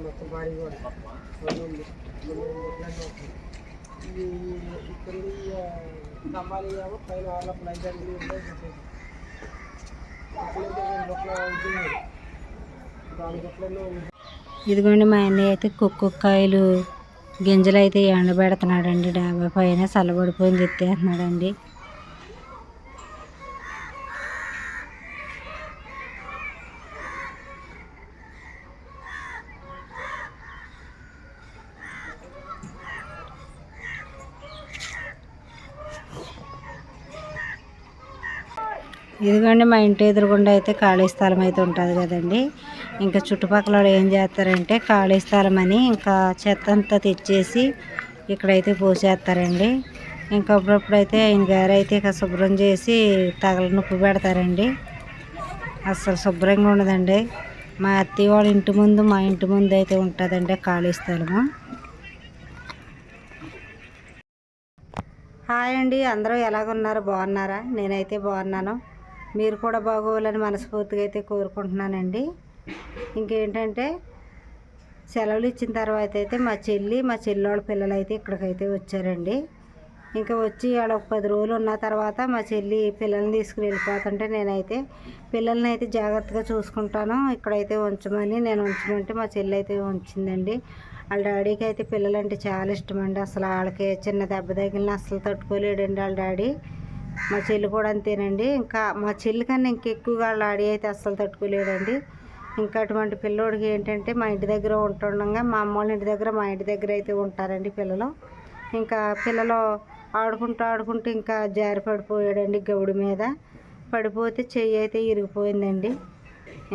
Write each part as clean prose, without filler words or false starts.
మొత్తం భారీ కూడా ఇది ఇక్కడ స్తంభాలు ఇవ్వము పైన వాళ్ళ ప్లైట్ అన్ని ఉంటాయి. ఇదిగోండి మా అన్నయ్య అయితే కుక్కకాయలు గింజలు అయితే ఎండబెడుతున్నాడండి. డాబా పైన చల్లబడిపోయింది ఎత్తేస్తున్నాడండి. ఇదిగోండి మా ఇంటి ఎదురుగుండా అయితే ఖాళీ స్థలం అయితే ఉంటుంది కదండి. ఇంకా చుట్టుపక్కల ఏం చేస్తారంటే ఖాళీ స్థలం అని ఇంకా చెత్త అంతా తెచ్చేసి ఇక్కడైతే పోసేస్తారండి. ఇంకా అప్పుడప్పుడైతే ఆయన గారు అయితే ఇక శుభ్రం చేసి తగల నొప్పి పెడతారండి. అస్సలు శుభ్రంగా ఉండదండి. మా అత్తయ్య వాళ్ళ ఇంటి ముందు మా ఇంటి ముందు అయితే ఉంటుందండి ఖాళీ స్థలము. హాయ్ అండి, అందరూ ఎలాగున్నారు? బాగున్నారా? నేనైతే బాగున్నాను. మీరు కూడా బాగోవాలని మనస్ఫూర్తిగా అయితే కోరుకుంటున్నానండి. ఇంకేంటంటే సెలవులు ఇచ్చిన తర్వాత అయితే మా చెల్లోళ్ళ పిల్లలు అయితే ఇక్కడికైతే వచ్చారండి. ఇంకా వచ్చి ఆడ ఒక 10 రోజులు ఉన్న తర్వాత మా చెల్లి పిల్లల్ని తీసుకుని వెళ్ళిపోతుంటే నేనైతే పిల్లల్ని అయితే జాగ్రత్తగా చూసుకుంటాను, ఇక్కడైతే ఉంచమని నేను ఉంచమంటే మా చెల్లి అయితే ఉంచిందండి. వాళ్ళ డాడీకి అయితే పిల్లలంటే చాలా ఇష్టం అండి. అసలు వాళ్ళకి చిన్న దెబ్బ తగిలిన అసలు తట్టుకోలేడండి వాళ్ళ డాడీ. మా చెల్లి కూడా అంతేనండి. ఇంకా మా చెల్లి కన్నా ఇంకెక్కువగా వాళ్ళ డాడీ అయితే అస్సలు తట్టుకోలేడండి. ఇంకా అటువంటి పిల్లోడికి ఏంటంటే మా ఇంటి దగ్గర ఉంటుండగా మా అమ్మ వాళ్ళ ఇంటి దగ్గర మా ఇంటి దగ్గర అయితే ఉంటారండి పిల్లలు. ఇంకా పిల్లలు ఆడుకుంటూ ఇంకా జారి పడిపోయాడండి. గౌడి మీద పడిపోతే చెయ్యి అయితే ఇరిగిపోయిందండి.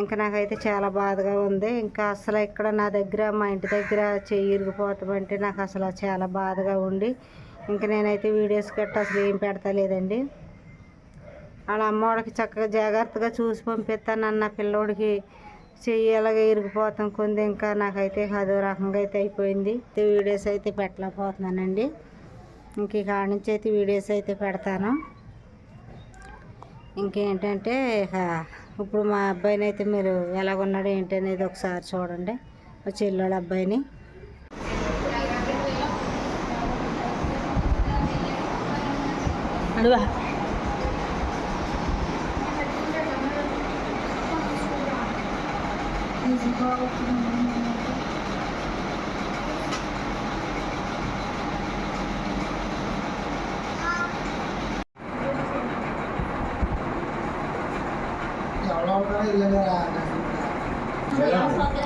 ఇంకా నాకైతే చాలా బాధగా ఉంది. ఇంకా అసలు ఇక్కడ నా దగ్గర మా ఇంటి దగ్గర చెయ్యి ఇరిగిపోతామంటే నాకు అసలు చాలా బాధగా ఉండి ఇంకా నేనైతే వీడియోస్ గట్ట అసలు ఏం పెడతలేదండి. వాళ్ళ అమ్మవాడికి చక్కగా జాగ్రత్తగా చూసి పంపిస్తానన్న పిల్లోడికి చెయ్యి ఎలాగ ఇరిగిపోతాం కొంది. ఇంకా నాకైతే అదో రకంగా అయితే అయిపోయింది. వీడియోస్ అయితే పెట్టలేకపోతున్నానండి. ఇంక కాడ నుంచి అయితే వీడియోస్ అయితే పెడతాను. ఇంకేంటంటే ఇప్పుడు మా అబ్బాయిని అయితే మీరు ఎలాగున్నాడు ఏంటి అనేది ఒకసారి చూడండి. మా చెల్లెళ్ళ అబ్బాయిని అడువా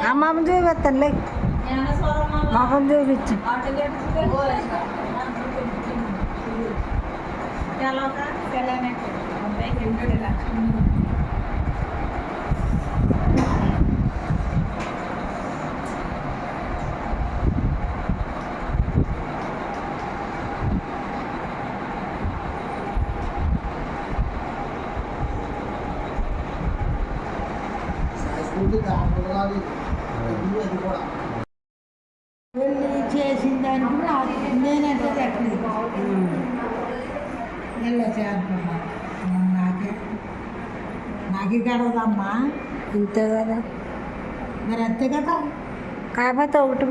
అమ్మమ్మ చూపిస్తానులే, మొహం చూపించు. చేసిన దానికి నేనంటే తగ్గలేదు. ఎలా చేరుకున్నా నాకే గడవదమ్మా. ఇంతే కదా మరి అంతే కదా. కాకపోతే ఒకటి